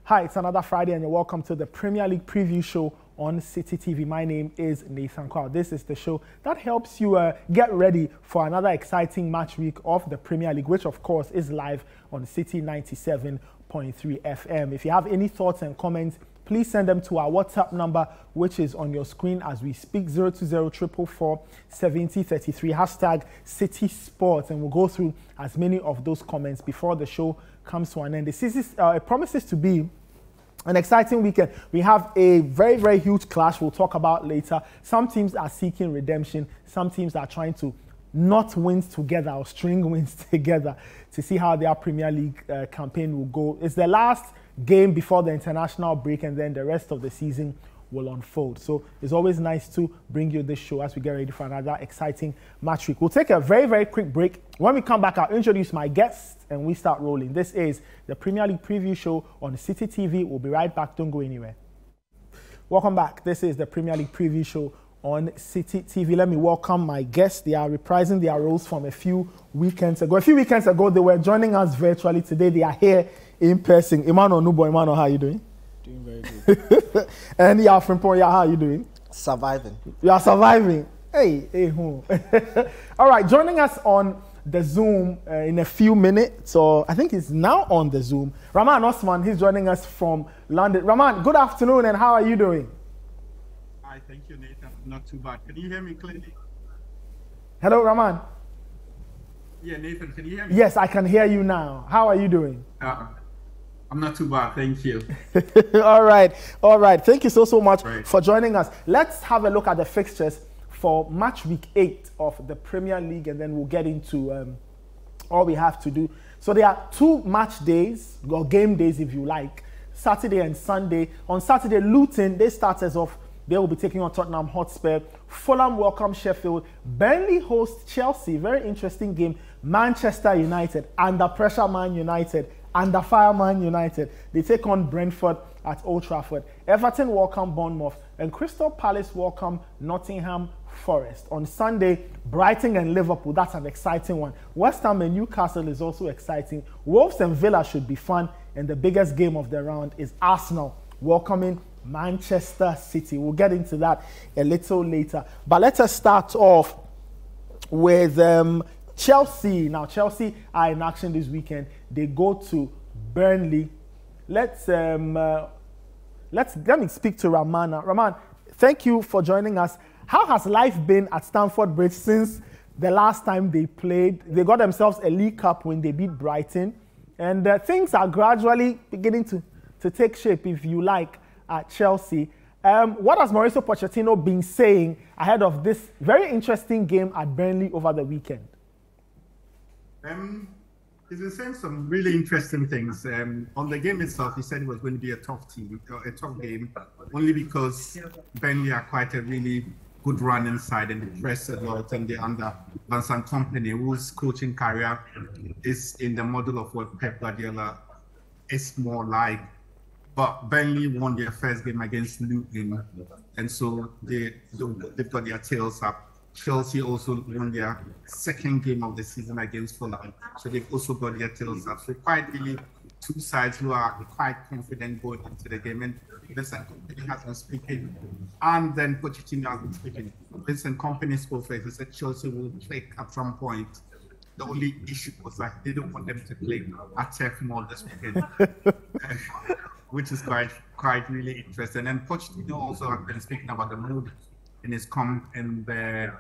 Hi, it's another Friday and you're welcome to the Premier League preview show on Citi TV. My name is Nathan Kwao. This is the show that helps you get ready for another exciting match week of the Premier League, which of course is live on Citi 97.3 FM. If you have any thoughts and comments, please send them to our WhatsApp number, which is on your screen as we speak, 020-444-7033, hashtag Citi Sports, and we'll go through as many of those comments before the show comes to an end. It promises to be an exciting weekend. We have a very, very huge clash we'll talk about later. Some teams are seeking redemption. Some teams are trying to not wins together or string wins together to see how their Premier League campaign will go. It's the last game before the international break, and then the rest of the season will unfold. So it's always nice to bring you this show as we get ready for another exciting match week. We'll take a very, very quick break. When we come back, I'll introduce my guests and we start rolling. This is the Premier League preview show on Citi TV. We'll be right back. Don't go anywhere. Welcome back. This is the Premier League preview show on Citi TV. Let me welcome my guests. They are reprising their roles from a few weekends ago. A few weekends ago, they were joining us virtually. Today, they are here in person. Emmanuel Nubo. Emmanuel, how are you doing? Doing very good. And yeah, Frimpong, yeah, how are you doing? Surviving. You are surviving. Hey, All right, joining us on the Zoom in a few minutes, so I think he's now on the Zoom. Rahman Osman, he's joining us from London. Rahman, good afternoon, and how are you doing? Hi, thank you, Nathan. Not too bad. Can you hear me clearly? Hello, Rahman. Yeah, Nathan, can you hear me? Yes, I can hear you now. How are you doing? I'm not too bad, thank you. All right. Thank you so much for joining us. Let's have a look at the fixtures for match week 8 of the Premier League, and then we'll get into all we have to do. So there are 2 match days, or game days if you like, Saturday and Sunday. On Saturday, Luton, they start us off. They will be taking on Tottenham Hotspur. Fulham welcome Sheffield. Burnley host Chelsea. Very interesting game. Manchester United, under pressure Man United, under fire Man United. They take on Brentford at Old Trafford. Everton welcome Bournemouth. And Crystal Palace welcome Nottingham Forest. On Sunday, Brighton and Liverpool. That's an exciting one. West Ham and Newcastle is also exciting. Wolves and Villa should be fun. And the biggest game of the round is Arsenal welcoming Manchester City. We'll get into that a little later. But let us start off with Chelsea. Now, Chelsea are in action this weekend. They go to Burnley. Let me speak to Rahman. Rahman, thank you for joining us. How has life been at Stamford Bridge since the last time they played? They got themselves a League Cup when they beat Brighton. And things are gradually beginning to take shape, if you like, at Chelsea. What has Mauricio Pochettino been saying ahead of this very interesting game at Burnley over the weekend? He's been saying some really interesting things. On the game itself, he said it was going to be a tough game, only because Burnley are quite a really good run inside and they press a lot, and they're under Vincent Kompany, whose coaching career is in the model of what Pep Guardiola is more like. But Burnley won their first game against Luton, and so they've got their tails up. Chelsea also won their second game of the season against Fulham, so they've also got their tails up. So quite really 2 sides who are quite confident going into the game. And Vincent Kompany has been speaking, and then Pochettino has been speaking. Vincent Kompany spoke first. He said Chelsea will click at some point. The only issue was that they don't want them to play at Turf Moor this weekend. Which is quite really interesting. And Pochettino also has been speaking about the mood in his and the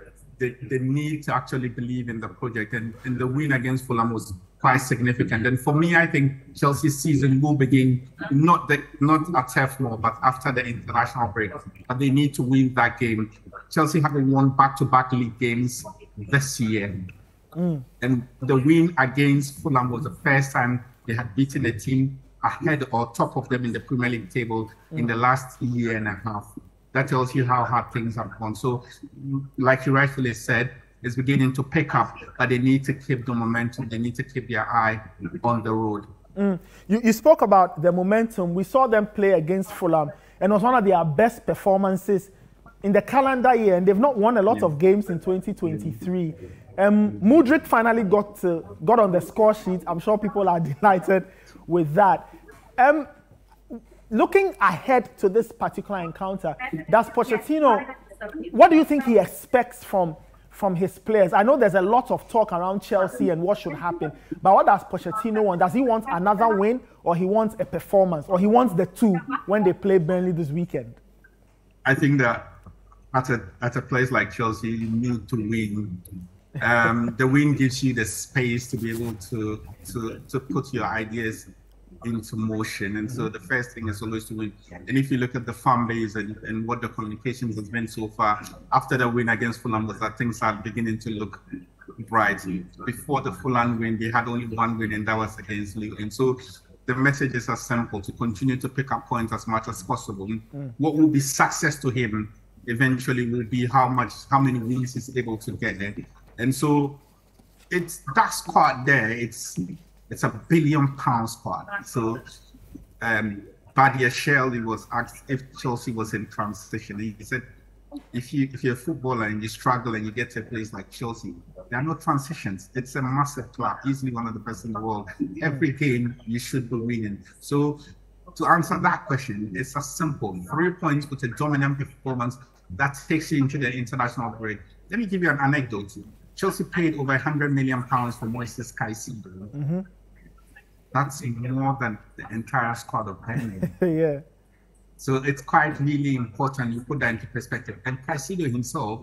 need to actually believe in the project. And the win against Fulham was quite significant. And for me, I think Chelsea's season will begin not at Turf Moor, but after the international break. But they need to win that game. Chelsea haven't won back-to-back league games this year. And the win against Fulham was the first time they had beaten a team ahead or top of them in the Premier League table in the last year and a half. That tells you how hard things have gone. So, like you rightfully said, it's beginning to pick up, but they need to keep the momentum. They need to keep their eye on the road. You spoke about the momentum. We saw them play against Fulham, and it was one of their best performances in the calendar year, and they've not won a lot of games in 2023. Mudryk finally got on the score sheet. I'm sure people are delighted with that. looking ahead to this particular encounter, does Pochettino, what do you think he expects from his players? I know there's a lot of talk around Chelsea and what should happen, but what does Pochettino want? Does he want another win, or he wants a performance, or he wants the two when they play Burnley this weekend? I think that at a place like Chelsea, you need to win. The win gives you the space to be able to put your ideas into motion. And so the first thing is always to win. And if you look at the fan base and what the communications has been so far, after the win against Fulham, was that things are beginning to look bright. Before the Fulham win, they had only one win, and that was against Lille. And so the messages are simple: to continue to pick up points as much as possible. What will be success to him eventually will be how many wins he's able to get there. And so it's that squad there. It's a £1 billion squad. So Badia Shelley was asked if Chelsea was in transition. He said, if you're a footballer and you struggle and you get to a place like Chelsea, there are no transitions. It's a massive club, easily one of the best in the world. Every game you should be winning. So to answer that question, it's as simple: 3 points with a dominant performance that takes you into the international break. Let me give you an anecdote. Chelsea paid over £100 million for Moises Caicedo. That's more than the entire squad of Burnley. Yeah. So it's quite really important you put that into perspective. And Caicedo himself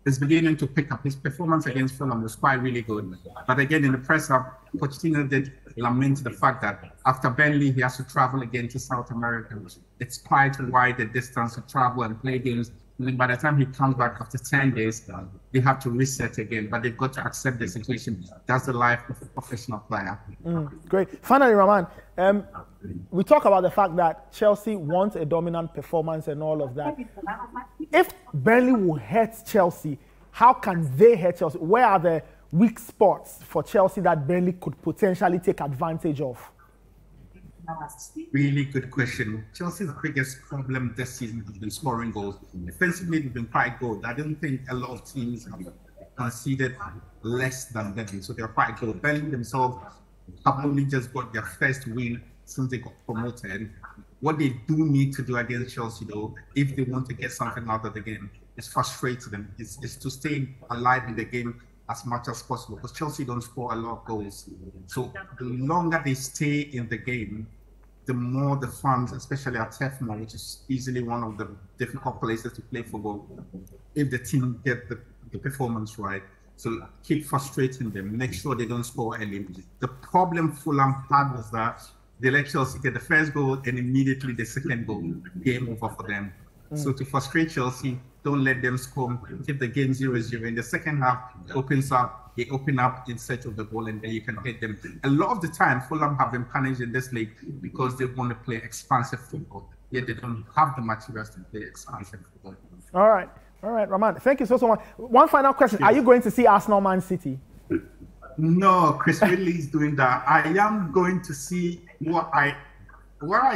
is beginning to pick up. His performance against Fulham was quite really good. But again, in the press up, Pochettino did lament the fact that after Burnley, he has to travel again to South America. It's quite wide the distance to travel and play games. And then by the time he comes back after 10 days, they have to reset again. But they've got to accept the situation. That's the life of a professional player. Great. Finally, Rahman, we talk about the fact that Chelsea wants a dominant performance and all of that. If Burnley will hurt Chelsea, how can they hurt Chelsea? Where are the weak spots for Chelsea that Burnley could potentially take advantage of? Really good question. Chelsea's biggest problem this season has been scoring goals. Defensively, they've been quite good. I don't think a lot of teams have conceded less than them, so they're quite good. Burnley themselves have only just got their first win since they got promoted. What they do need to do against Chelsea, though, if they want to get something out of the game, is frustrate them. Is to stay alive in the game as much as possible, because Chelsea don't score a lot of goals. So the longer they stay in the game, the more the fans, especially at Turf Moor, which is easily one of the difficult places to play football, if the team get the performance right. So keep frustrating them, make sure they don't score early. The problem Fulham had was that they let Chelsea get the first goal and immediately the second goal, game over for them. So to frustrate Chelsea, don't let them score. Keep the game 0-0. In the second half, they open up in search of the goal, and then you can hit them. A lot of the time, Fulham have been punished in this league because they want to play expansive football. Yet they don't have the materials to play expansive football. All right, Rahman. Thank you so much. One final question: Are you going to see Arsenal Man City? No, Chris Ridley is doing that. I am going to see what I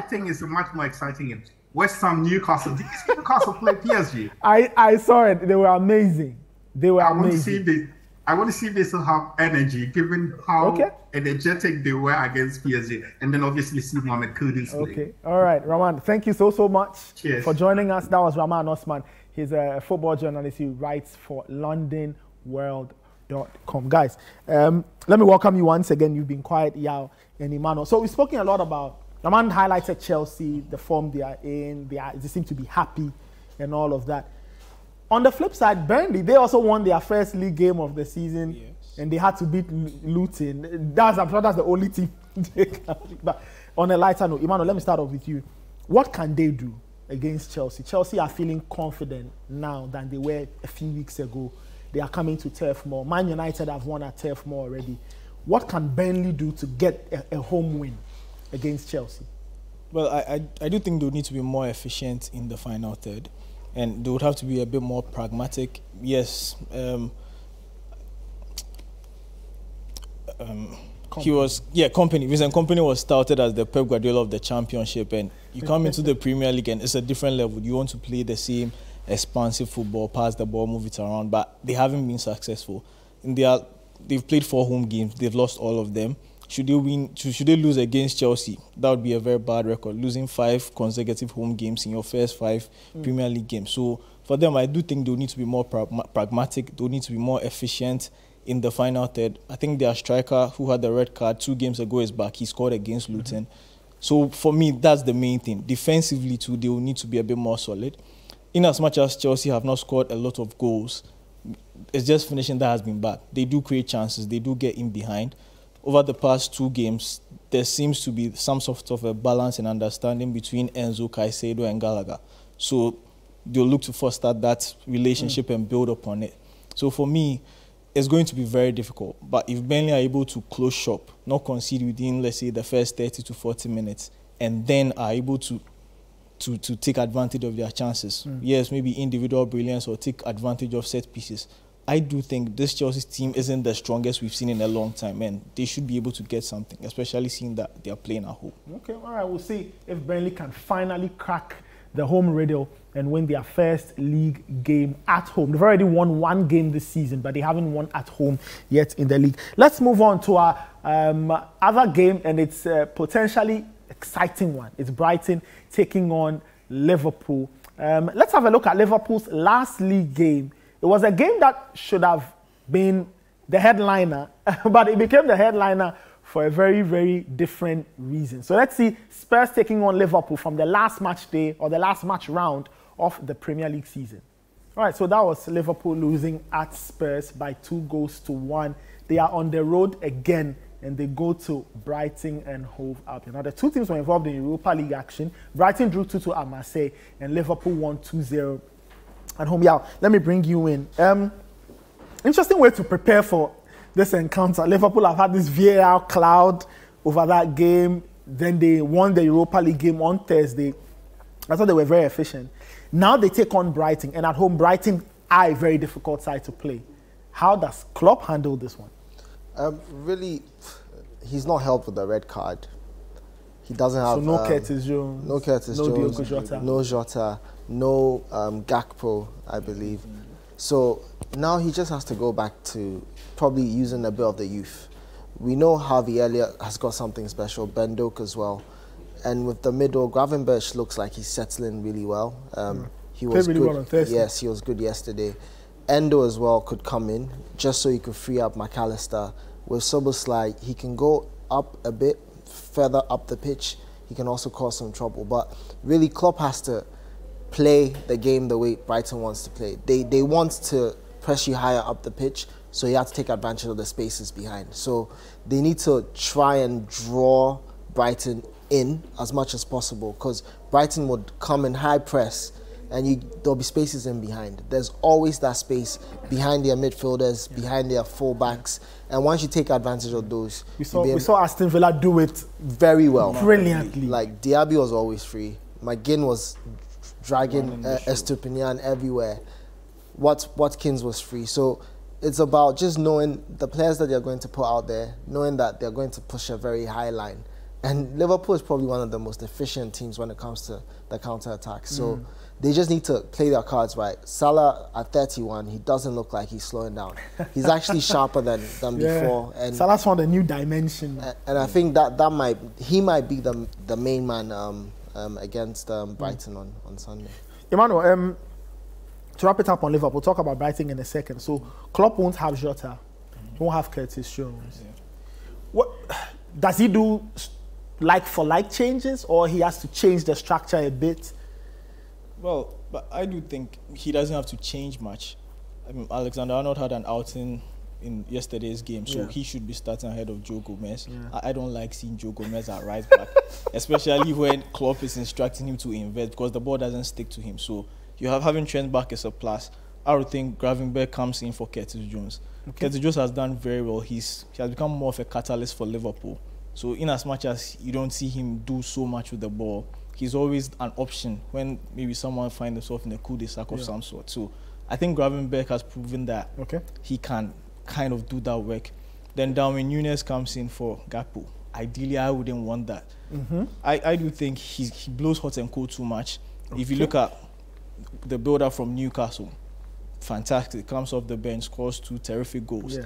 think is a much more exciting game. West Ham, Newcastle. Did Newcastle play PSG? I saw it. They were amazing. They were amazing. I want to see if they still have energy, given how energetic they were against PSG. And then obviously see Mohamed Kudus play. Okay. All right, Rahman. Thank you so much for joining us. That was Rahman Osman. He's a football journalist. He writes for LondonWorld.com. Guys, let me welcome you once again. You've been quiet, Yao and Emmanuel. So we've spoken a lot about, Rahman highlighted Chelsea, the form they are in. They seem to be happy and all of that. On the flip side, Burnley, they also won their first league game of the season, and they had to beat Luton. I'm sure that's the only team they can beat. But on a lighter note, Emmanuel, let me start off with you. What can they do against Chelsea? Chelsea are feeling confident now than they were a few weeks ago. They are coming to Turf Moor. Man United have won at Turf Moor already. What can Burnley do to get a home win against Chelsea? Well, I do think they would need to be more efficient in the final third, and they would have to be a bit more pragmatic. Yes, Kompany was touted as the Pep Guardiola of the Championship, and you come into the Premier League and it's a different level. You want to play the same expansive football, pass the ball, move it around, but they haven't been successful. They've played 4 home games, they've lost all of them. should they lose against Chelsea, that would be a very bad record, losing 5 consecutive home games in your first 5 Premier League games. So for them, I do think they'll need to be more pragmatic. They'll need to be more efficient in the final third. I think their striker, who had the red card 2 games ago, is back. He scored against Luton. So for me, that's the main thing. Defensively too, they will need to be a bit more solid. In as much as Chelsea have not scored a lot of goals, it's just finishing that has been bad. They do create chances. They do get in behind. Over the past 2 games, there seems to be some sort of a balance and understanding between Enzo, Caicedo and Gallagher. So they'll look to foster that relationship and build upon it. So for me, it's going to be very difficult. But if Burnley are able to close shop, not concede within, let's say, the first 30 to 40 minutes, and then are able to take advantage of their chances, yes, maybe individual brilliance or take advantage of set pieces, I do think this Chelsea team isn't the strongest we've seen in a long time, and they should be able to get something, especially seeing that they are playing at home. Okay, all right, we'll see if Burnley can finally crack the home riddle and win their first league game at home. They've already won 1 game this season, but they haven't won at home yet in the league. Let's move on to our other game, and it's a potentially exciting one. It's Brighton taking on Liverpool. Let's have a look at Liverpool's last league game. It was a game that should have been the headliner, but it became the headliner for a very, very different reason. So let's see Spurs taking on Liverpool from the last match day or the last match round of the Premier League season. All right, so that was Liverpool losing at Spurs by 2-1. They are on the road again, and they go to Brighton and Hove Albion. Now, the 2 teams were involved in Europa League action. Brighton drew 2-2 at Marseille, and Liverpool won 2-0 at home. Yeah, let me bring you in. Interesting way to prepare for this encounter. Liverpool have had this VAR cloud over that game. Then they won the Europa League game on Thursday. I thought they were very efficient. Now they take on Brighton, and at home, Brighton are a very difficult side to play. How does Klopp handle this one? Really, he's not helped with the red card. He doesn't have... So no Curtis Jones. No Curtis Jones. Diogo Jota. No Jota. No Gakpo, I believe. So now he just has to go back to probably using a bit of the youth. We know Harvey Elliott has got something special, Ben Doak as well. And with the middle, Gravenberch looks like he's settling really well. He was played really well on Thursday. Yes, he was good yesterday. Endo as well could come in, just so he could free up McAllister. With Szoboszlai, he can go up a bit, further up the pitch. He can also cause some trouble. But really, Klopp has to play the game the way Brighton wants to play. They want to press you higher up the pitch, so you have to take advantage of the spaces behind. So they need to try and draw Brighton in as much as possible, because Brighton would come in high press and there'll be spaces in behind. There's always that space behind their midfielders, behind their fullbacks, and once you take advantage of those, we saw Aston Villa do it very well, brilliantly. Like Diaby was always free, McGinn was dragging Estupinian everywhere. Watkins was free. So it's about just knowing the players that they're going to put out there, knowing that they're going to push a very high line. And Liverpool is probably one of the most efficient teams when it comes to the counter-attack. So they just need to play their cards right. Salah at 31, he doesn't look like he's slowing down. He's actually sharper than before. And Salah's found a new dimension. And I think he might be the main man against Brighton on Sunday. Emmanuel, to wrap it up on Liverpool, we'll talk about Brighton in a second. So Klopp won't have Jota, he won't have Curtis Jones. Yeah. What does he do? Like-for-like changes, or he has to change the structure a bit? Well, but I do think he doesn't have to change much. I mean, Alexander-Arnold had an outing in yesterday's game, so he should be starting ahead of Joe Gomez. Yeah. I don't like seeing Joe Gomez at right back, especially when Klopp is instructing him to invest, because the ball doesn't stick to him. So having Trent back is a plus. I would think Gravenberch comes in for Curtis Jones. Okay. Curtis Jones has done very well. He has become more of a catalyst for Liverpool. So in as much as you don't see him do so much with the ball, he's always an option when maybe someone finds himself in a cul-de-sac of some sort. So I think Gravenberch has proven that he can kind of do that work. Then Darwin Núñez comes in for Gakpo. Ideally, I wouldn't want that. I do think he blows hot and cold too much. If you look at the build-up from Newcastle, fantastic. Comes off the bench, scores 2 terrific goals.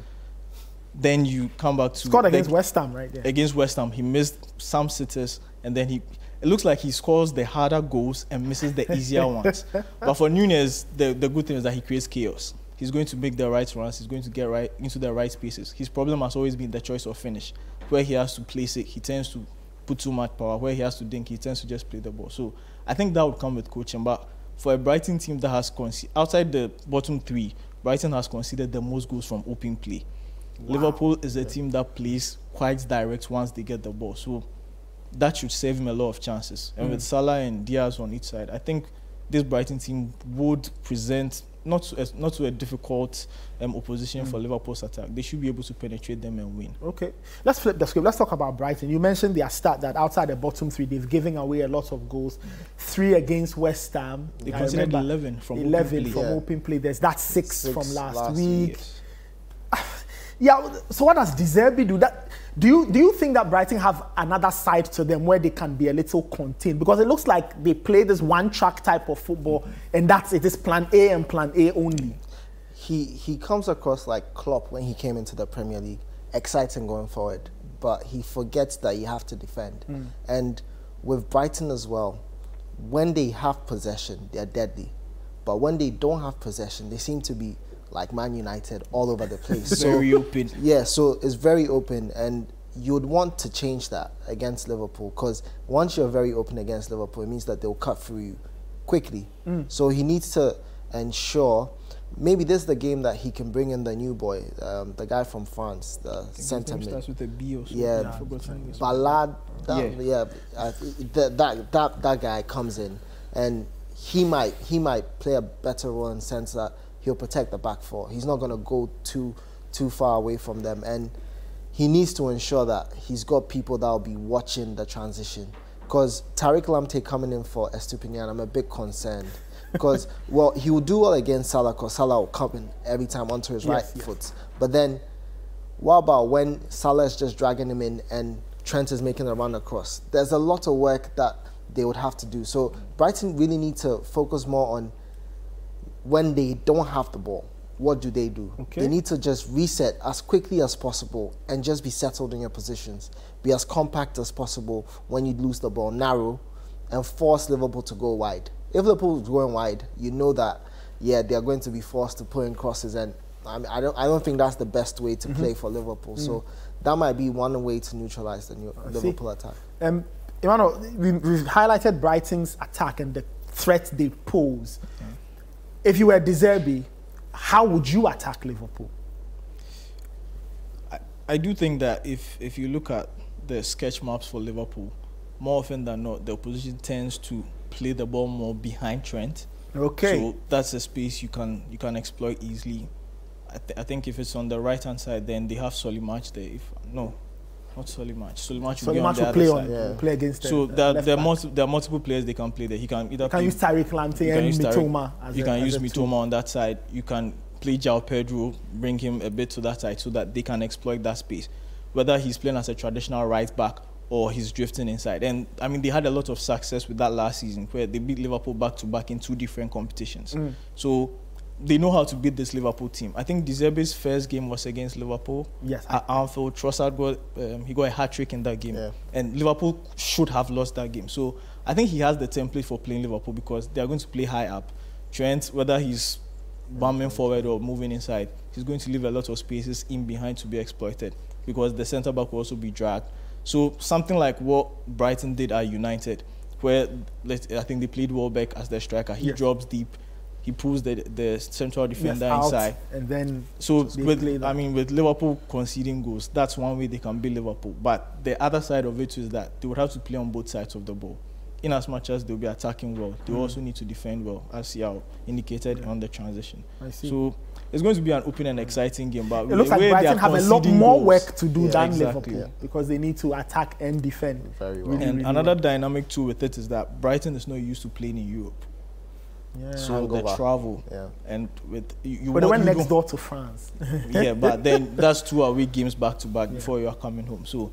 Then you come back to scored against West Ham, right? Yeah. Against West Ham, he missed some sitters, and then it looks like he scores the harder goals and misses the easier ones. But for Nunez, the good thing is that he creates chaos. He's going to make the right runs. He's going to get right into the right spaces. His problem has always been the choice of finish. Where he has to place it, he tends to put too much power. Where he has to dink, he tends to just play the ball. So I think that would come with coaching. But for a Brighton team that has outside the bottom three, Brighton has conceded the most goals from open play. Wow. Liverpool is a team that plays quite direct once they get the ball. So that should save him a lot of chances. And with Salah and Diaz on each side, I think this Brighton team would present not to a difficult opposition for Liverpool's attack. They should be able to penetrate them and win. Okay, let's flip the script. Let's talk about Brighton. You mentioned their stat that outside the bottom three, they've given away a lot of goals. 3 against West Ham. They conceded 11 from open play. There's that 6 from last week. Yeah. So what does De Zerbi do? Do you think that Brighton have another side to them where they can be a little contained? Because it looks like they play this one-track type of football, and that's it. It's plan A and plan A only. He comes across like Klopp when he came into the Premier League, exciting going forward, but he forgets that you have to defend. And with Brighton as well, when they have possession, they're deadly. But when they don't have possession, they seem to be like Man United all over the place. Very open. Yeah, so it's very open, and you'd want to change that against Liverpool, because once you're very open against Liverpool, it means that they'll cut through you quickly. So he needs to ensure, maybe this is the game that he can bring in the new boy, the guy from France, the centre mid. Starts with a B or something. Yeah, Ballad. That guy comes in, and he might play a better role in the sense that he'll protect the back four. He's not going to go too far away from them. And he needs to ensure that he's got people that will be watching the transition. Because Tariq Lamptey coming in for Estupinian, I'm a bit concerned. Because, well, he will do well against Salah, because Salah will come in every time onto his right foot. But then, what about when Salah is just dragging him in and Trent is making a run across? There's a lot of work that they would have to do. So Brighton really need to focus more on when they don't have the ball, what do? They need to just reset as quickly as possible and just be settled in your positions. Be as compact as possible when you lose the ball, narrow, and force Liverpool to go wide. If Liverpool is going wide, you know that, yeah, they are going to be forced to put in crosses, and I don't think that's the best way to play for Liverpool. So that might be one way to neutralize the Liverpool attack. Emmanuel, we've highlighted Brighton's attack and the threat they pose. If you were De Zerbi, how would you attack Liverpool? I do think that if you look at the sketch maps for Liverpool, more often than not, the opposition tends to play the ball more behind Trent. Okay. So that's a space you can exploit easily. I think if it's on the right-hand side, then they have Solimatch there. Not Solimatch. Solimatch will be on the other side. Play against them. So there are multiple players they can play there. He can either use Tariq Lamptey and Mitoma. You can use Mitoma on that side. You can play João Pedro, bring him a bit to that side so that they can exploit that space. Whether he's playing as a traditional right back or he's drifting inside. And I mean, they had a lot of success with that last season where they beat Liverpool back to back in 2 different competitions. So they know how to beat this Liverpool team. I think De Zerbi's first game was against Liverpool. Yes. At Anfield, Trossard got a hat-trick in that game. Yeah. And Liverpool should have lost that game. So I think he has the template for playing Liverpool because they are going to play high up. Trent, whether he's bombing forward or moving inside, he's going to leave a lot of spaces in behind to be exploited because the centre-back will also be dragged. So something like what Brighton did at United, where I think they played Welbeck as their striker. He drops deep. He pulls the central defender inside. And then with Liverpool conceding goals, that's one way they can beat Liverpool. But the other side of it is that they would have to play on both sides of the ball. In as much as they'll be attacking well, they also need to defend well, as you indicated on the transition. I see. So it's going to be an open and exciting game. But it looks like Brighton have a lot more work to do than Liverpool because they need to attack and defend. Very well. And another dynamic too with it is that Brighton is not used to playing in Europe. Yeah. So the travel and but they went next door to France. But then that's 2 away games back to back before you are coming home. So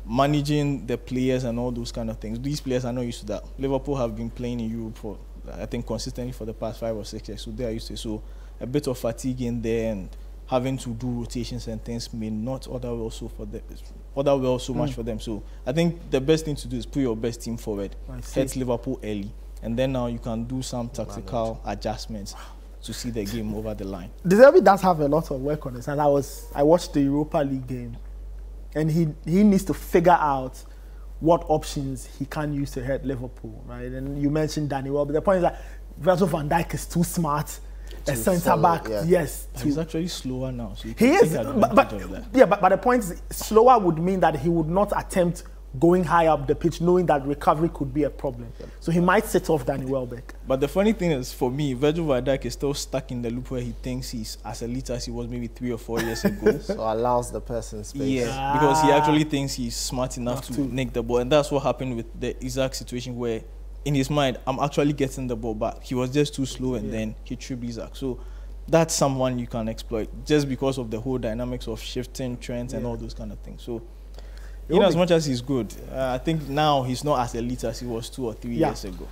managing the players and all those kind of things, these players are not used to that. Liverpool have been playing in Europe for I think consistently for the past 5 or 6 years, so they are used to it. So a bit of fatigue in there, and having to do rotations and things may not order well so much for them. So I think the best thing to do is put your best team forward, hit Liverpool early, and then now you can do some tactical adjustments to see the game over the line. De Zerbi does have a lot of work on this, and I watched the Europa League game, and he needs to figure out what options he can use to hurt Liverpool, right? And you mentioned Danny Welbeck, but the point is that Virgil van Dijk is too smart. A centre back, yes. He's actually slower now. So he is, but the point is, slower would mean that he would not attempt going high up the pitch, knowing that recovery could be a problem. So he might set off Danny Welbeck. But the funny thing is, for me, Virgil van Dijk is still stuck in the loop where he thinks he's as elite as he was maybe 3 or 4 years ago. So allows the person space. Yeah, because he actually thinks he's smart enough to nick the ball. And that's what happened with the Isaac situation, where in his mind, I'm actually getting the ball back. He was just too slow, and then he tripped Isaac. So that's someone you can exploit just because of the whole dynamics of shifting trends and all those kind of things. So in as much as he's good, I think now he's not as elite as he was 2 or 3 years ago.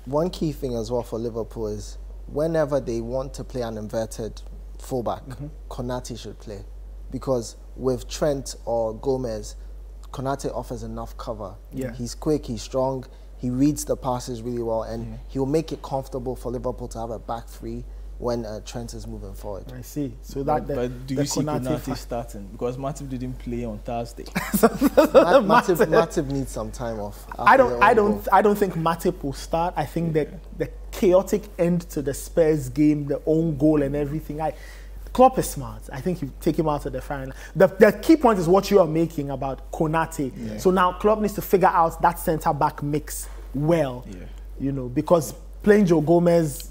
One key thing as well for Liverpool is whenever they want to play an inverted fullback, Konate should play. Because with Trent or Gomez, Konate offers enough cover. He's quick, he's strong, he reads the passes really well, and he'll make it comfortable for Liverpool to have a back three when Trent is moving forward. I see. So that but do you see Konate starting? Because Matip didn't play on Thursday. Matip needs some time off. I don't think Matip will start. I think that the chaotic end to the Spurs game, the own goal and everything. Klopp is smart. I think you take him out of the final. The key point is what you are making about Konate. So now Klopp needs to figure out that centre back mix well. You know, because playing Joe Gomez,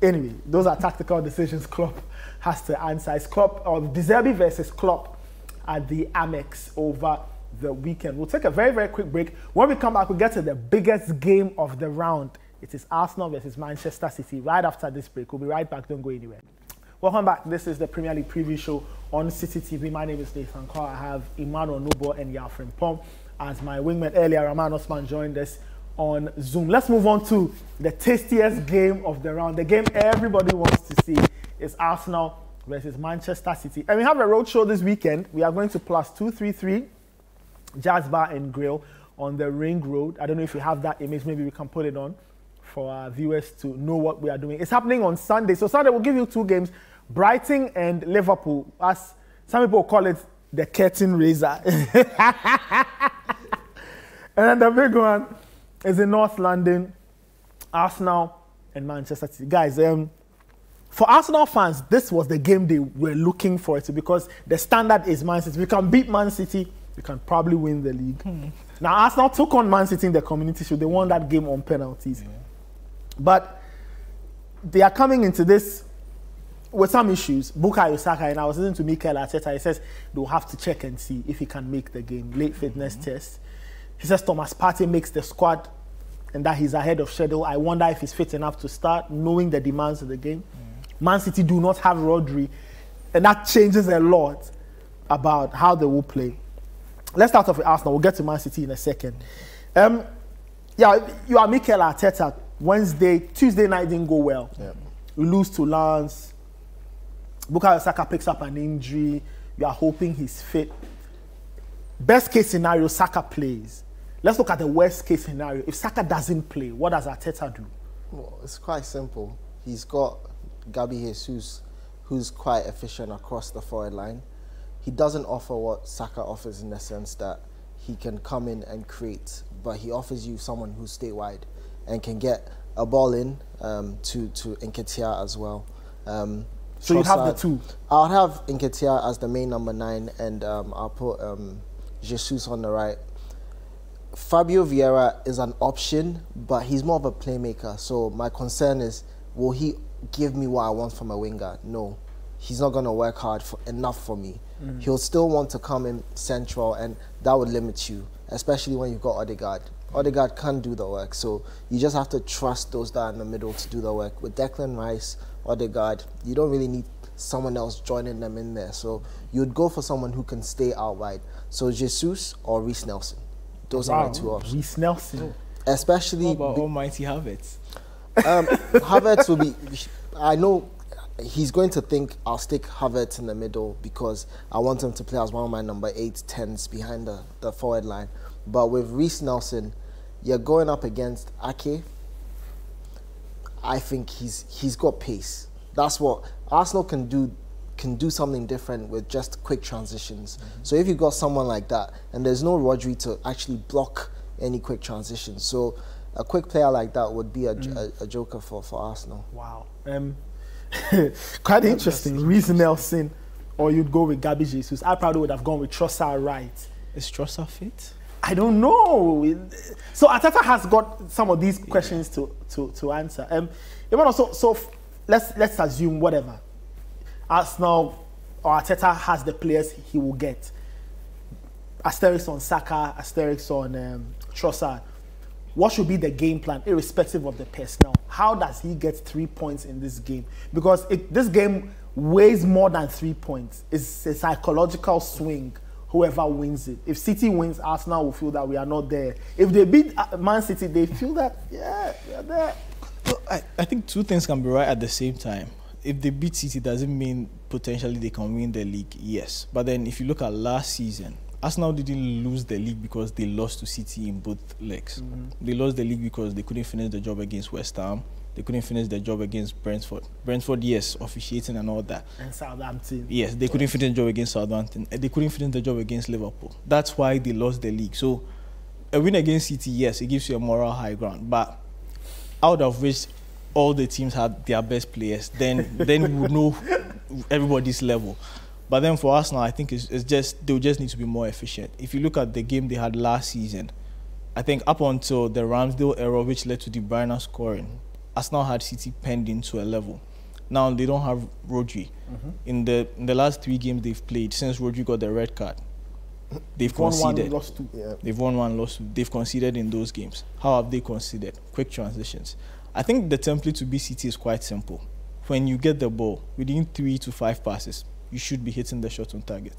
anyway, those are tactical decisions Klopp has to answer. It's Klopp or De Zerbi versus Klopp at the Amex over the weekend. We'll take a very, very quick break. When we come back, we'll get to the biggest game of the round. It is Arsenal versus Manchester City. Right after this break, we'll be right back. Don't go anywhere. Welcome back. This is the Premier League preview show on Citi TV. My name is Nathan Carr. I have Emmanuel Nobo and Yafrin Pom as my wingman. Earlier, Rahman Osman joined us on Zoom. Let's move on to the tastiest game of the round. The game everybody wants to see is Arsenal versus Manchester City. And we have a road show this weekend. We are going to plus 233 Jazz Bar and Grill on the Ring Road. I don't know if you have that image. Maybe we can put it on for our viewers to know what we are doing. It's happening on Sunday. So Sunday we'll give you 2 games, Brighton and Liverpool. As some people call it, the curtain raiser. And then the big one is in North London, Arsenal and Manchester City. Guys, for Arsenal fans, this was the game they were looking for it because the standard is Man City. If we can beat Man City, we can probably win the league. Now, Arsenal took on Man City in the Community Shield. They won that game on penalties. But they are coming into this with some issues. Bukayo Saka, and I was listening to Mikel Arteta, he says they'll have to check and see if he can make the game. Late fitness test. He says Thomas Partey makes the squad and that he's ahead of schedule. I wonder if he's fit enough to start, knowing the demands of the game. Man City do not have Rodri, and that changes a lot about how they will play. Let's start off with Arsenal. We'll get to Man City in a second. You are Mikel Arteta. Tuesday night didn't go well. We lose to Lens. Bukayo Saka picks up an injury. You are hoping he's fit. Best case scenario, Saka plays. Let's look at the worst case scenario. If Saka doesn't play, what does Arteta do? Well, it's quite simple. He's got Gabi Jesus, who's quite efficient across the forward line. He doesn't offer what Saka offers in the sense that he can come in and create, but he offers you someone who's stay wide and can get a ball in to Nketiah as well. So you have the two? I'll have Nketiah as the main number 9, and I'll put Jesus on the right. Fabio Vieira is an option, but he's more of a playmaker. So my concern is, will he give me what I want from a winger? No. He's not going to work hard enough for me. He'll still want to come in central, and that would limit you, especially when you've got Odegaard. Odegaard can't do the work, so you just have to trust those that are in the middle to do the work. With Declan Rice, Odegaard, you don't really need someone else joining them in there. So you'd go for someone who can stay out wide. So Jesus or Reece Nelson. Those are my 2 options. Reece Nelson. Especially... What about almighty Havertz? Havertz will be... I know he's going to think I'll stick Havertz in the middle because I want him to play as one of my number 8, 10s behind the forward line. But with Reece Nelson, you're going up against Ake. I think he's got pace. That's what Arsenal can do something different with just quick transitions. So if you got someone like that, and there's no Rodri to actually block any quick transitions, so a quick player like that would be a joker for Arsenal. Wow. Quite interesting. Reece Nelson, or you'd go with Gabi Jesus. I probably would have gone with Trossard right. Is Trossard fit? I don't know. So Arteta has got some of these questions to answer. So let's assume whatever. Arsenal or Arteta has the players he will get. Asterisk on Saka, asterisk on Trossard. What should be the game plan, irrespective of the personnel? How does he get 3 points in this game? Because this game weighs more than 3 points. It's a psychological swing, whoever wins it. If City wins, Arsenal will feel that we are not there. If they beat Man City, they feel that, yeah, we are there. Well, I think two things can be right at the same time. If they beat City, does it mean potentially they can win the league? Yes. But then if you look at last season, Arsenal didn't lose the league because they lost to City in both legs. They lost the league because they couldn't finish the job against West Ham. They couldn't finish the job against Brentford. Brentford, yes, officiating and all that. And Southampton. Yes, they couldn't finish the job against Southampton. They couldn't finish the job against Liverpool. That's why they lost the league. So a win against City, yes, it gives you a moral high ground. But out of which all the teams had their best players, then you would know everybody's level. But then for Arsenal, I think it's just they'll just need to be more efficient. If you look at the game they had last season, I think up until the Ramsdale error, which led to De Bruyne scoring, Arsenal had City penned to a level. Now they don't have Rodri. In the last 3 games they've played, since Rodri got the red card, they've conceded. 1-1, lost 2. Yeah. They've won 1, lost 2. They've conceded in those games. How have they conceded? Quick transitions. I think the template to beat City is quite simple. When you get the ball, within 3 to 5 passes, you should be hitting the shot on target.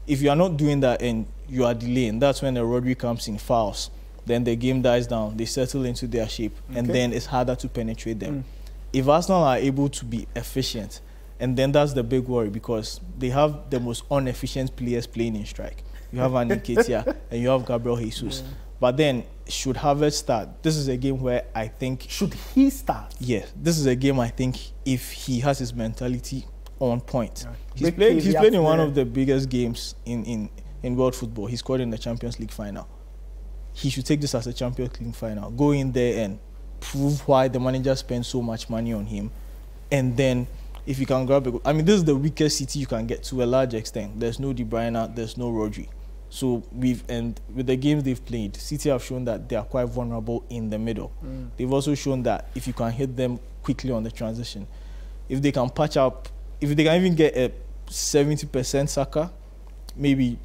If you are not doing that and you are delaying, that's when the Rodri comes in, fouls. Then the game dies down. They settle into their shape, and then it's harder to penetrate them. If Arsenal are able to be efficient, and then that's the big worry because they have the most inefficient players playing in strike. You have Andy Nketiah and you have Gabriel Jesus. But then, should Havertz start? This is a game where I think... Should he start? Yes. This is a game I think if he has his mentality on point. Yeah. He's played in one of the biggest games in world football. He scored in the Champions League final. He should take this as a Champions League final. Go in there and prove why the manager spent so much money on him. And then, if you can grab a goal. I mean, this is the weakest City you can get to a large extent. There's no De Bruyne, there's no Rodri. So with the games they've played, City have shown that they are quite vulnerable in the middle. They've also shown that if you can hit them quickly on the transition, if they can patch up, if they can even get a 70% Saka, maybe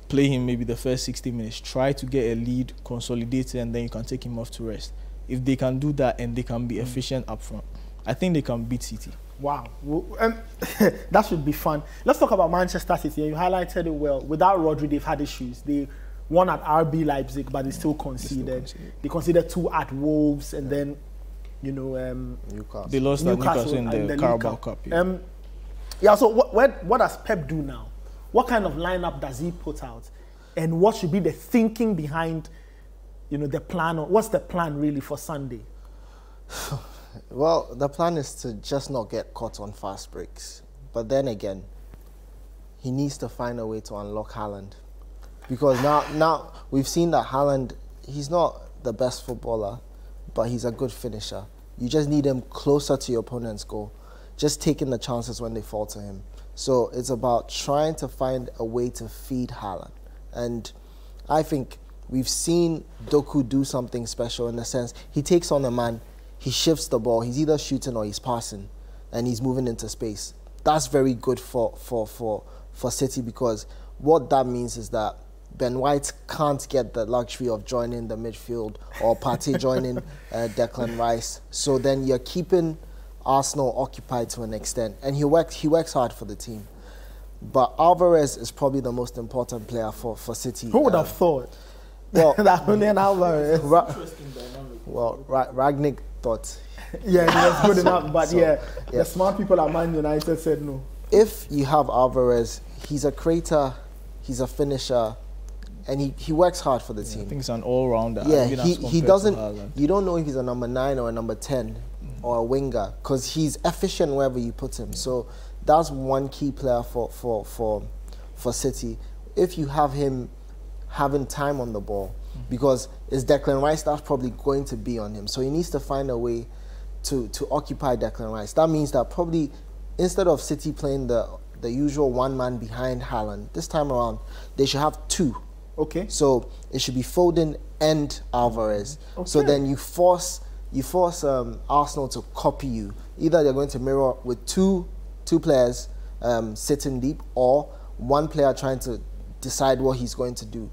play him maybe the first 60 minutes, try to get a lead, consolidate it, and then you can take him off to rest. If they can do that and they can be efficient up front, I think they can beat City. Wow. That should be fun. Let's talk about Manchester City. You highlighted it well. Without Rodri, they've had issues. They won at RB Leipzig, but they still conceded. They conceded 2 at Wolves, and then, you know... Newcastle. They lost at Newcastle in the Carabao Cup. Yeah, so what does Pep do now? What kind of lineup does he put out? And what should be the thinking behind, you know, the plan? What's the plan really for Sunday? Well, the plan is to just not get caught on fast breaks. But then again, he needs to find a way to unlock Haaland. Because now we've seen that Haaland, he's not the best footballer, but he's a good finisher. You just need him closer to your opponent's goal, just taking the chances when they fall to him. So it's about trying to find a way to feed Haaland. And I think we've seen Doku do something special in the sense he takes on a man, he shifts the ball. He's either shooting or he's passing, and he's moving into space. That's very good for City because what that means is that Ben White can't get the luxury of joining the midfield or Partey joining Declan Rice. So then you're keeping Arsenal occupied to an extent, and he works hard for the team. But Alvarez is probably the most important player for City. Who would have thought? Well, that Julian Alvarez. Ragnick thought. Yeah, it was good enough, but the smart people at Man United said no. If you have Alvarez, he's a creator, he's a finisher, and he works hard for the team. I think he's an all-rounder. Yeah, he doesn't. You don't know if he's a number 9 or a number 10 or a winger, because he's efficient wherever you put him. So that's one key player for City. If you have him having time on the ball, because it's Declan Rice that's probably going to be on him. So he needs to find a way to occupy Declan Rice. That means that probably instead of City playing the usual one man behind Haaland, this time around they should have 2. Okay. So it should be Foden and Alvarez. Okay. So then you force Arsenal to copy you. Either they're going to mirror with two players sitting deep, or one player trying to decide what he's going to do.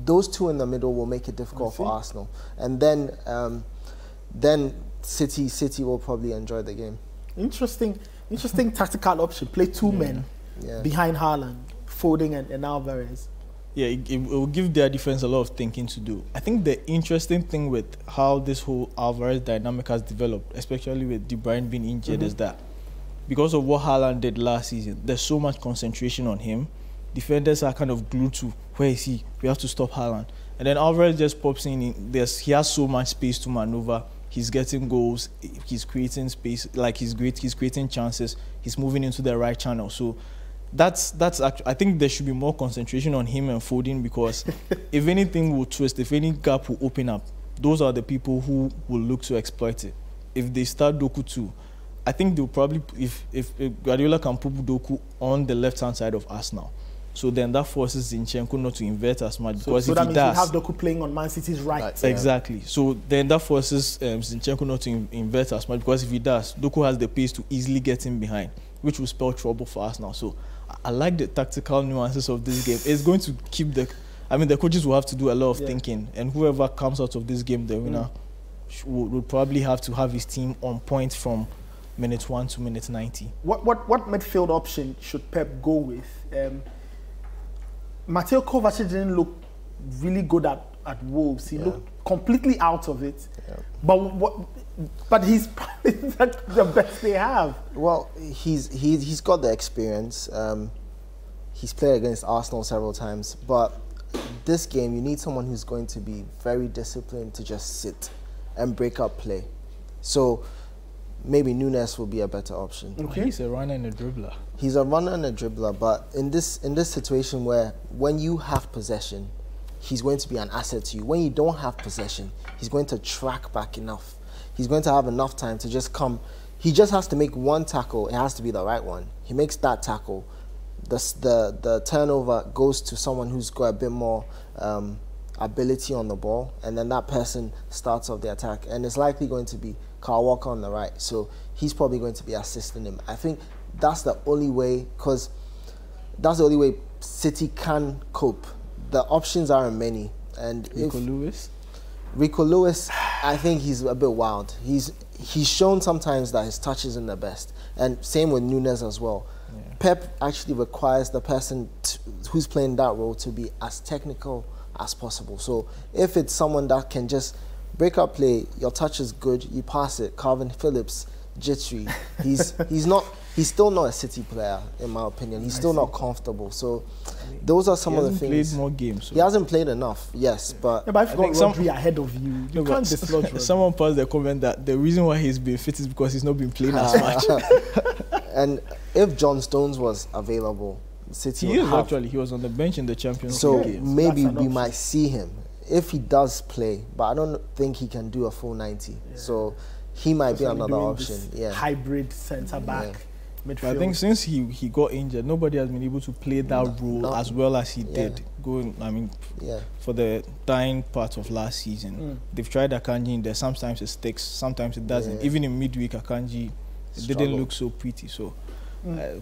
Those 2 in the middle will make it difficult for Arsenal, and then City will probably enjoy the game. Interesting tactical option. Play 2 men behind Haaland, Foden and Alvarez. Yeah, it will give their defense a lot of thinking to do. I think the interesting thing with how this whole Alvarez dynamic has developed, especially with De Bruyne being injured, is that because of what Haaland did last season, there's so much concentration on him. Defenders are kind of glued to, where is he? We have to stop Haaland. And then Alvarez just pops in. He has so much space to maneuver. He's getting goals. He's creating space. Like he's creating chances. He's moving into the right channel. So that's actually, I think there should be more concentration on him and Foden, because if anything will twist, if any gap will open up, those are the people who will look to exploit it. If they start Doku too, I think they'll probably, if Guardiola can put Doku on the left-hand side of Arsenal, so then that forces Zinchenko not to invert as much. Because so if that he means does, you have Doku playing on Man City's right. Exactly. So then that forces Zinchenko not to invert as much, because if he does, Doku has the pace to easily get him behind, which will spell trouble for Arsenal. So I like the tactical nuances of this game. It's going to keep the coaches will have to do a lot of thinking, and whoever comes out of this game, the winner, will probably have to have his team on point from minute 1 to minute 90. What midfield option should Pep go with? Mateo Kovacic didn't look really good at Wolves. He looked completely out of it. But he's probably the best they have. Well, he's got the experience. He's played against Arsenal several times, but this game you need someone who's going to be very disciplined to just sit and break up play. So maybe Nunes will be a better option. Okay. He's a runner and a dribbler. He's a runner and a dribbler, but in this situation where when you have possession, he's going to be an asset to you. When you don't have possession, he's going to track back enough. He's going to have enough time to just come. He just has to make one tackle. It has to be the right one. He makes that tackle. The turnover goes to someone who's got a bit more ability on the ball, and then that person starts off the attack. And it's likely going to be Kyle Walker on the right. So he's probably going to be assisting him. I think that's the only way, because that's the only way City can cope. The options aren't many. And Rico Lewis, I think he's a bit wild. He's shown sometimes that his touch isn't the best. And same with Nunes as well. Yeah. Pep actually requires the person who's playing that role to be as technical as possible. So if it's someone that can just break up play, your touch is good, you pass it, Calvin Phillips, jittery, he's still not a City player, in my opinion. He's still not comfortable. So those are some of the things. He hasn't played more games. So. He hasn't played enough, yes. But if you've got Rodri ahead of you, you can't dislodge Rodri. Someone passed the comment that the reason why he's been fit is because he's not been playing as much. And if John Stones was available, City he was on the bench in the Champions League. So games. Maybe we might see him if he does play, but I don't think he can do a full 90. Yeah. So he might be another option. Hybrid centre back. Midfield. I think since he got injured, nobody has been able to play that role as well as he did for the dying part of last season. They've tried Akanji in there. Sometimes it sticks, sometimes it doesn't. Even in midweek, Akanji didn't look so pretty. So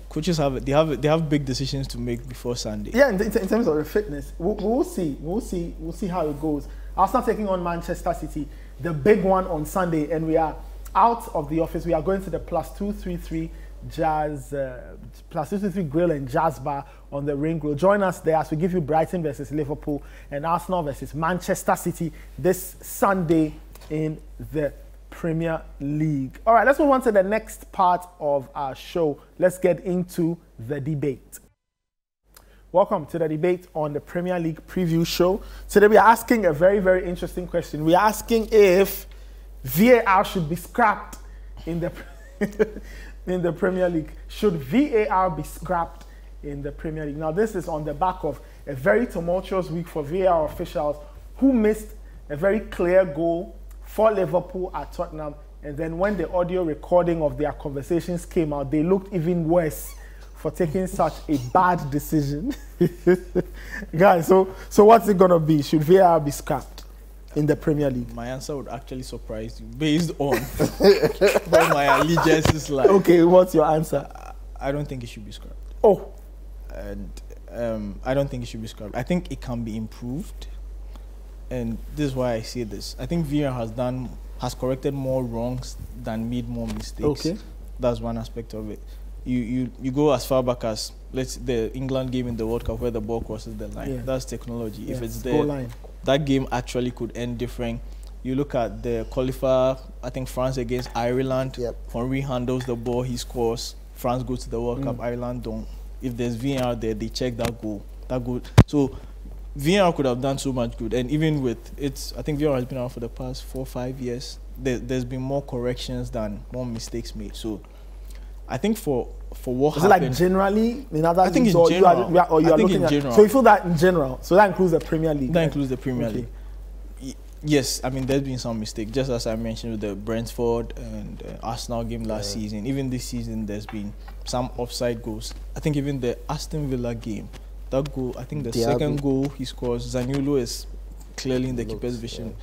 coaches have big decisions to make before Sunday. Yeah, in terms of the fitness, we'll see how it goes. Arsenal taking on Manchester City, the big one on Sunday, and we are out of the office. We are going to the +233 Jazz +233 Grill and Jazz Bar on the Ring Road. Join us there as we give you Brighton versus Liverpool and Arsenal versus Manchester City this Sunday in the Premier League. All right, let's move on to the next part of our show. Let's get into the debate. Welcome to the debate on the Premier League preview show. Today we are asking a very, very interesting question. We are asking if VAR should be scrapped in the in the Premier League. Should VAR be scrapped in the Premier League? Now, this is on the back of a very tumultuous week for VAR officials who missed a very clear goal for Liverpool at Tottenham, and then when the audio recording of their conversations came out, they looked even worse for taking such a bad decision. Guys, so what's it gonna be? Should VAR be scrapped in the Premier League? My answer would actually surprise you based on what my allegiance is like. Okay, what's your answer? I don't think it should be scrapped. Oh. And I don't think it should be scrapped. I think it can be improved. And this is why I say this. I think VAR has corrected more wrongs than made more mistakes. Okay. That's one aspect of it. You go as far back as the England game in the World Cup where the ball crosses the line. Yeah. That's technology. Yeah. If it's Goal there, line. that game actually could end different. You look at the qualifier, I think France against Ireland. Yep. Henry handles the ball, he scores. France goes to the World Cup, Ireland don't. If there's VAR there, they check that goal. So VAR could have done so much good, and even with it's, I think VAR has been around for the past 4 or 5 years. There's been more corrections than more mistakes made. So I think for what Is happened, it like generally in other I think leagues, in or general. you are I think looking in at general. So you feel that in general. So that includes the Premier League. that right? includes the Premier Okay. League. Yes, I mean there's been some mistakes, just as I mentioned with the Brentford and Arsenal game last season. Even this season, there's been some offside goals. I think even the Aston Villa game, that goal, I think the second goal he scores, Zaniolo is clearly in the keeper's vision.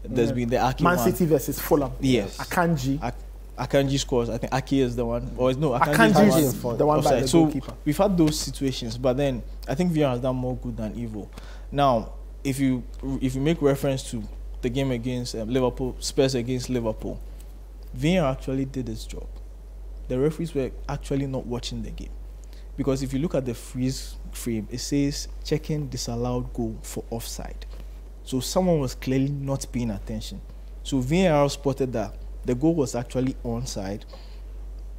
There's been the Aki Man one. City versus Fulham. Yes. Akanji scores. I think Aki is the one. Or no, Akanji is is the one by the so goalkeeper. we've had those situations, but then I think VAR has done more good than evil. Now, if you make reference to the game against Liverpool, Spurs against Liverpool, VAR actually did its job. The referees were actually not watching the game. Because if you look at the freeze frame, it says checking disallowed goal for offside. So someone was clearly not paying attention. So VAR spotted that the goal was actually onside.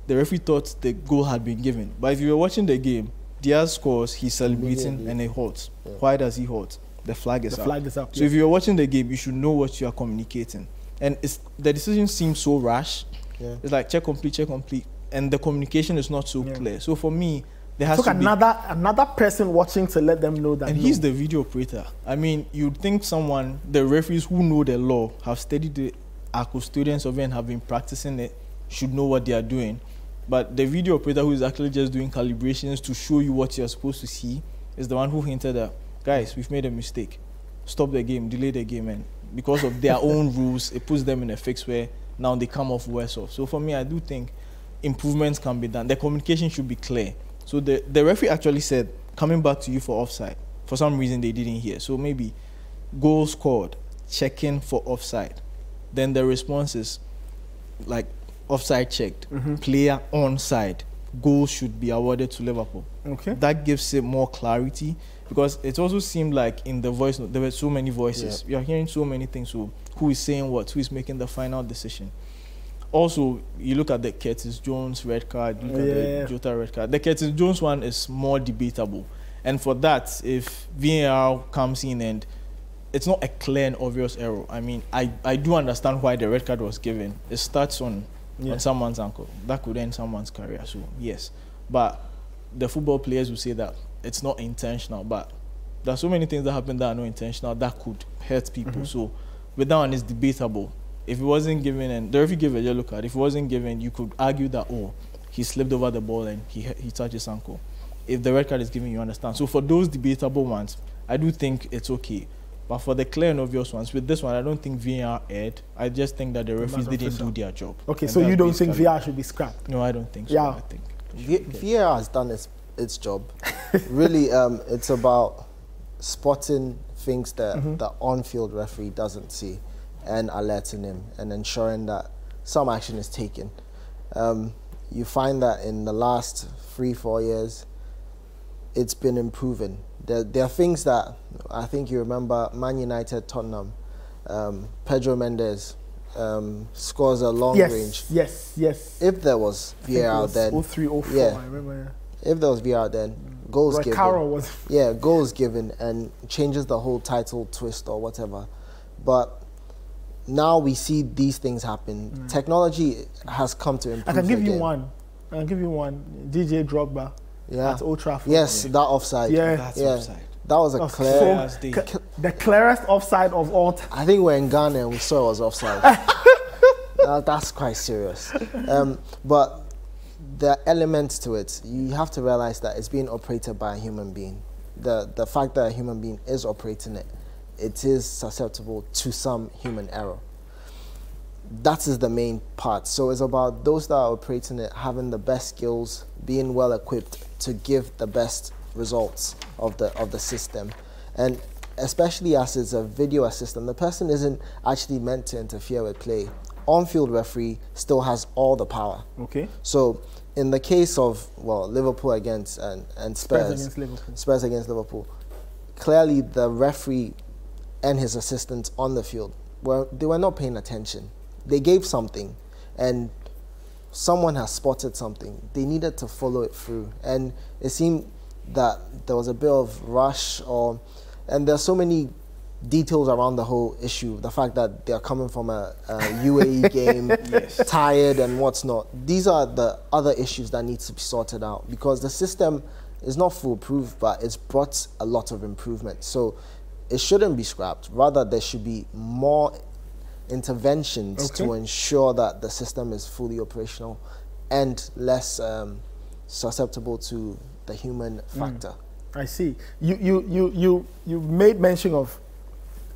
The referee thought the goal had been given. But if you were watching the game, Diaz scores, he's celebrating and he halts. Yeah. Why does he halt? The flag is up. So if you're watching the game, you should know what you are communicating. And the decision seems so rash. Yeah. It's like check complete, and the communication is not so clear. So for me, there has to be another person watching to let them know that. And he's the video operator. I mean, you'd think the referees who know the law, have studied it, are custodians of it and have been practicing it, should know what they are doing. But the video operator who is actually just doing calibrations to show you what you're supposed to see is the one who hinted that, guys, we've made a mistake. Stop the game, delay the game. And because of their own rules, it puts them in a fix where now they come off worse off. So for me, I do think improvements can be done. The communication should be clear. So the referee actually said, coming back to you for offside. For some reason, they didn't hear. So maybe goal scored, checking for offside. Then the response is like offside checked, player onside, goal should be awarded to Liverpool. Okay. That gives it more clarity, because it also seemed like in the voice note, there were so many voices. Yeah. You're hearing so many things. So who is saying what? Who is making the final decision? Also, you look at the Curtis Jones red card, you look at the Jota red card. The Curtis Jones one is more debatable. And for that, if VAR comes in and it's not a clear and obvious error, I mean, I do understand why the red card was given. It starts on someone's ankle. That could end someone's career, so yes. But the football players will say that it's not intentional, but there are so many things that happen that are not intentional that could hurt people. So with that one, it's debatable. If it wasn't given, and the referee gave a yellow card, if it wasn't given, you could argue that, oh, he slipped over the ball and he touched his ankle. If the red card is given, you understand. So for those debatable ones, I do think it's okay. But for the clear and obvious ones, with this one, I don't think VAR erred. I just think that the referees didn't do their job. Okay, so you don't think VAR should be scrapped? No, I don't think so. Yeah. I think VAR has done its job. Really, it's about spotting things that the on-field referee doesn't see and alerting him and ensuring that some action is taken. You find that in the last 3-4 years, it's been improving. There are things that I think you remember Man United, Tottenham, Pedro Mendes scores a long range. Yes. If there was VAR then, 03, 04, yeah. I remember. If there was VAR then, goals given. Carroll was. Yeah, goals given and changes the whole title twist or whatever. But now we see these things happen. Technology has come to improve. I can give you one. DJ Drogba. Yeah. At Old Trafford. Yes, that offside. Yeah. That's offside. That was a clear. The clearest offside of all time. I think we're in Ghana and we saw it was offside. That's quite serious. But there are elements to it. You have to realize that it's being operated by a human being. The fact that a human being is operating it, it is susceptible to some human error. That is the main part. So it's about those that are operating it having the best skills, being well equipped to give the best results of the system. And especially as it's a video assistant, the person isn't actually meant to interfere with play. On-field referee still has all the power. Okay. So in the case of, well, Liverpool against and Spurs against Liverpool, clearly the referee and his assistants on the field they were not paying attention. They gave something, and someone has spotted something. They needed to follow it through, and it seemed that there was a bit of rush, and there's so many details around the whole issue. The fact that they're coming from a UAE game, tired and what's not. These are the other issues that need to be sorted out, because the system is not foolproof, but it's brought a lot of improvement. So it shouldn't be scrapped. Rather, there should be more interventions to ensure that the system is fully operational and less susceptible to the human factor. I see. You made mention of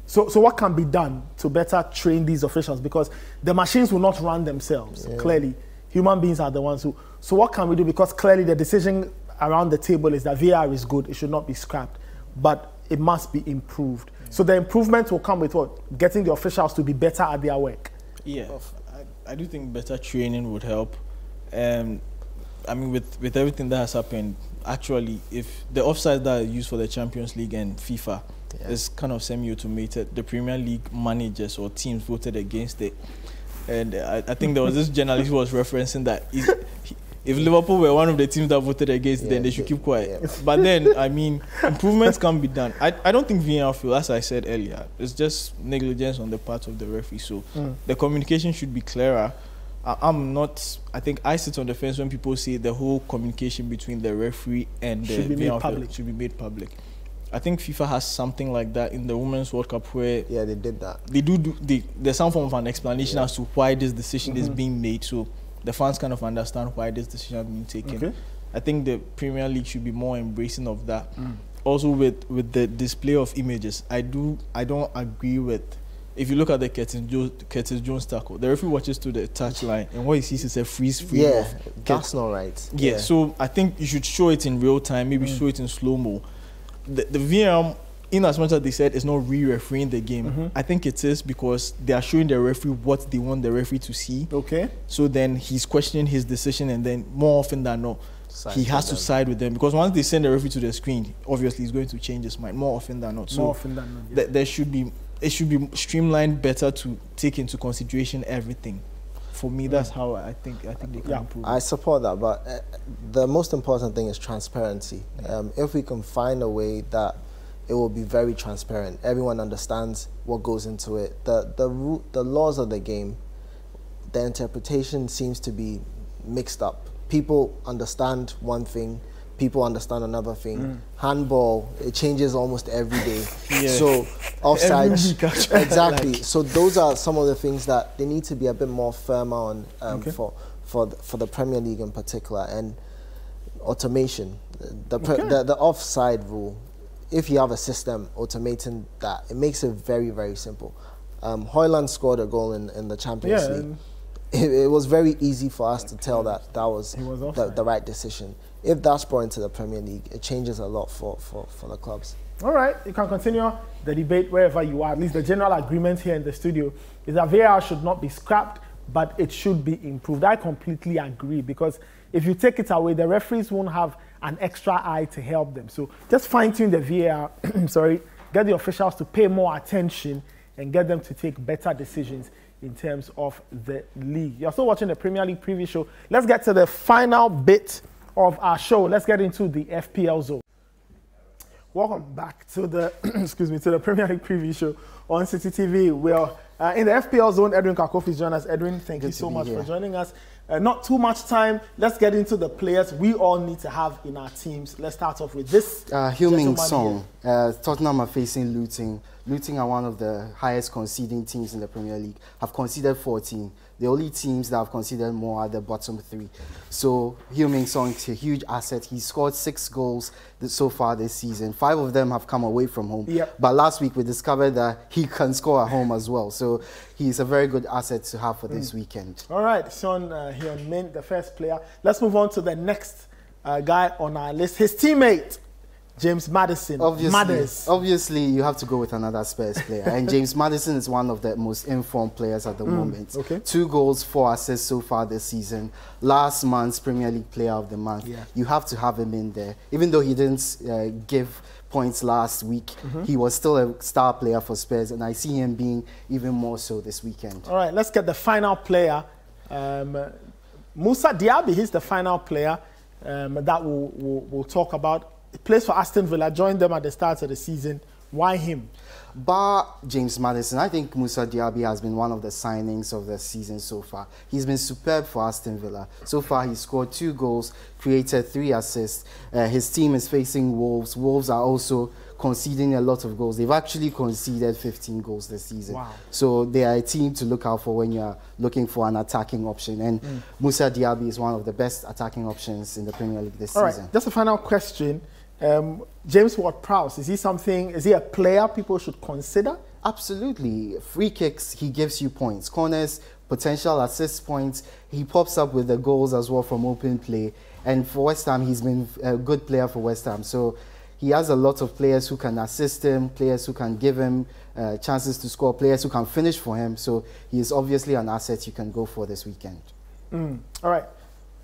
so what can be done to better train these officials, because the machines will not run themselves. Clearly, human beings are the ones who. So what can we do? Because clearly the decision around the table is that VAR is good; it should not be scrapped, but it must be improved. So the improvement will come with what? Getting the officials to be better at their work. Yeah, I do think better training would help. I mean, with everything that has happened, actually, if the offside that are used for the Champions League and FIFA is kind of semi-automated, the Premier League managers or teams voted against it. And I think there was this journalist who was referencing that if Liverpool were one of the teams that voted against it, then they should keep quiet. But then, I mean, improvements can be done. I don't think VAR feel, as I said earlier, it's just negligence on the part of the referee. So the communication should be clearer. I think I sit on the fence when people say the whole communication between the referee and the VAR should be made public. I think FIFA has something like that in the Women's World Cup where they did that. There's some form of an explanation as to why this decision is being made, so the fans kind of understand why this decision has been taken. I think the Premier League should be more embracing of that. Also with the display of images, I don't agree with. If you look at the Curtis Jones tackle, the referee watches to the touchline, and what he sees is a freeze frame. That's not right. Yeah, so I think you should show it in real time, maybe show it in slow-mo. The VAR, in as much as they said it's not re-refereeing the game, I think it is because they are showing the referee what they want the referee to see. So then he's questioning his decision, and then more often than not, he has to side with them, because once they send the referee to the screen, obviously he's going to change his mind more often than not. So there should be, it should be streamlined better to take into consideration everything. For me, that's how I think they can improve. I support that, but the most important thing is transparency. If we can find a way that it will be very transparent, everyone understands what goes into it. The laws of the game, the interpretation seems to be mixed up. People understand one thing, people understand another thing. Handball, it changes almost every day. So offside, exactly. So those are some of the things that they need to be a bit more firmer on for the Premier League in particular. And automation, the offside rule. If you have a system automating that, it makes it very, very simple. Højlund scored a goal in the Champions League. It was very easy for us to tell that was the right decision. If that's brought into the Premier League, it changes a lot for the clubs. All right, you can continue the debate wherever you are. At least the general agreement here in the studio is that VAR should not be scrapped, but it should be improved. I completely agree, because if you take it away, the referees won't have an extra eye to help them. So just fine-tune the VAR, get the officials to pay more attention and get them to take better decisions in terms of the league. You're still watching the Premier League preview show. Let's get to the final bit of our show. Let's get into the FPL zone. Welcome back to the to the Premier League preview show on Citi TV. We're in the FPL zone. Edwin Kakofi is joining us. Edwin, thank you so much for joining us. Not too much time. Let's get into the players we all need to have in our teams. Let's start off with this. Heung-min Son. Tottenham are facing Luton. Luton are one of the highest conceding teams in the Premier League. Have conceded 14. The only teams that have conceded more are the bottom 3. So Heung-min Son is a huge asset. He scored 6 goals so far this season. 5 of them have come away from home. Yep. But last week we discovered that he can score at home as well. So he's a very good asset to have for this weekend. All right, Son Heung-min, the first player. Let's move on to the next guy on our list. His teammate, James Maddison. Obviously, you have to go with another Spurs player. And James Maddison is one of the most informed players at the moment. Okay. 2 goals, 4 assists so far this season. Last month's Premier League Player of the Month. Yeah. You have to have him in there. Even though he didn't give points last week, he was still a star player for Spurs. And I see him being even more so this weekend. All right, let's get the final player. Moussa Diaby, he's the final player that we'll talk about. He plays for Aston Villa, joined them at the start of the season. Why him? Bar James Maddison, I think Moussa Diaby has been one of the signings of the season so far. He's been superb for Aston Villa. So far, he scored 2 goals, created 3 assists. His team is facing Wolves. Wolves are also conceding a lot of goals. They've actually conceded 15 goals this season. Wow. So they are a team to look out for when you're looking for an attacking option. And Moussa Diaby is one of the best attacking options in the Premier League this season. All right, just a final question. James Ward-Prowse, is he a player people should consider? Absolutely. Free kicks, he gives you points. Corners, potential assist points. He pops up with the goals as well from open play. And for West Ham, he's been a good player for West Ham. So he has a lot of players who can assist him, players who can give him chances to score, players who can finish for him. So he is obviously an asset you can go for this weekend. All right.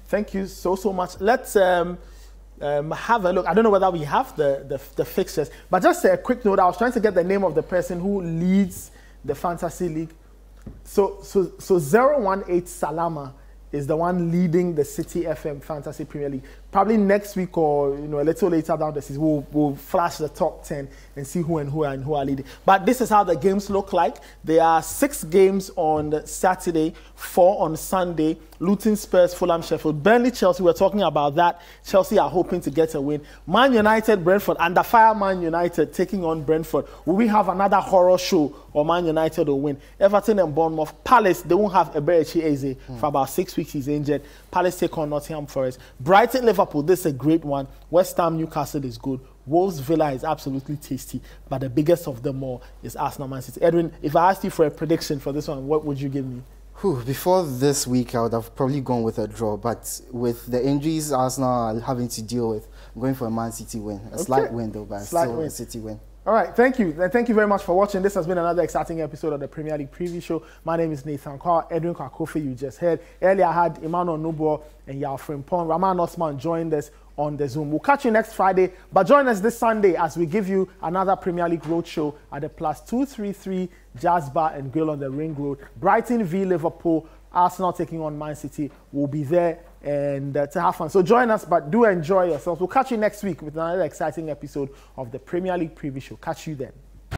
Thank you so much. Let's have a look. I don't know whether we have the fixtures, but just a quick note. I was trying to get the name of the person who leads the fantasy league. So 018 Salama is the one leading the Citi FM Fantasy Premier League. Probably next week or a little later down the season, we'll flash the top 10 and see who are leading. But this is how the games look like. There are 6 games on Saturday, 4 on Sunday. Luton, Spurs, Fulham, Sheffield, Burnley, Chelsea. We're talking about that. Chelsea are hoping to get a win. Man United, Brentford, under fire Man United taking on Brentford. Will we have another horror show or Man United will win? Everton and Bournemouth. Palace, they won't have Eberechi Eze for about 6 weeks. He's injured. Palace take on Nottingham Forest. Brighton, Liverpool, this is a great one. West Ham, Newcastle is good. Wolves, Villa is absolutely tasty. But the biggest of them all is Arsenal, Man City. Edwin, if I asked you for a prediction for this one, what would you give me? Before this week, I would have probably gone with a draw. But with the injuries Arsenal are having to deal with, I'm going for a Man City win. A slight win, though, but still a City win. All right, thank you. And thank you very much for watching. This has been another exciting episode of the Premier League Preview Show. My name is Nathan Carr. Edwin Kakofi, you just heard. Earlier, I had Emmanuel Nubo and Yao Frimpong. Rahman Osman joined us on the Zoom. We'll catch you next Friday, but join us this Sunday as we give you another Premier League Roadshow at the +233 Jazz Bar and Grill on the Ring Road. Brighton v Liverpool, Arsenal taking on Man City. We'll be there and to have fun. So join us, but do enjoy yourselves. We'll catch you next week with another exciting episode of the Premier League Preview Show. Catch you then.